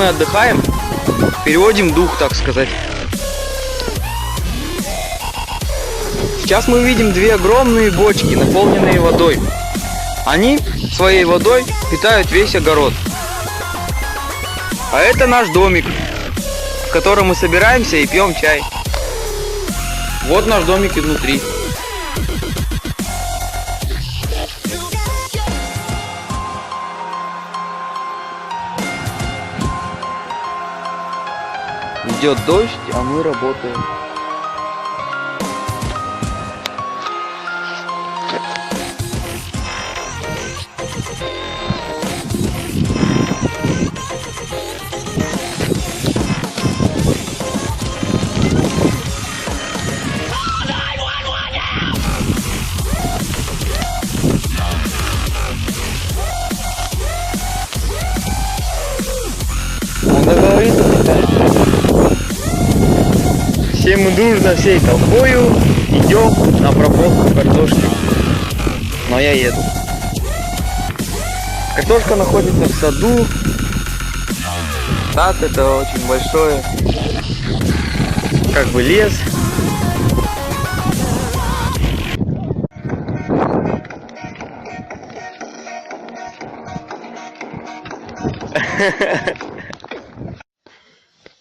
Мы отдыхаем, переводим дух, так сказать. Сейчас мы видим две огромные бочки, наполненные водой. Они своей водой питают весь огород. А это наш домик, в котором мы собираемся и пьем чай. Вот наш домик изнутри. Идет дождь, а мы работаем. Он говорит, все мы дружно всей толпою идем на обработку картошки. Но я еду. Картошка находится в саду. Сад — это очень большой, как бы лес.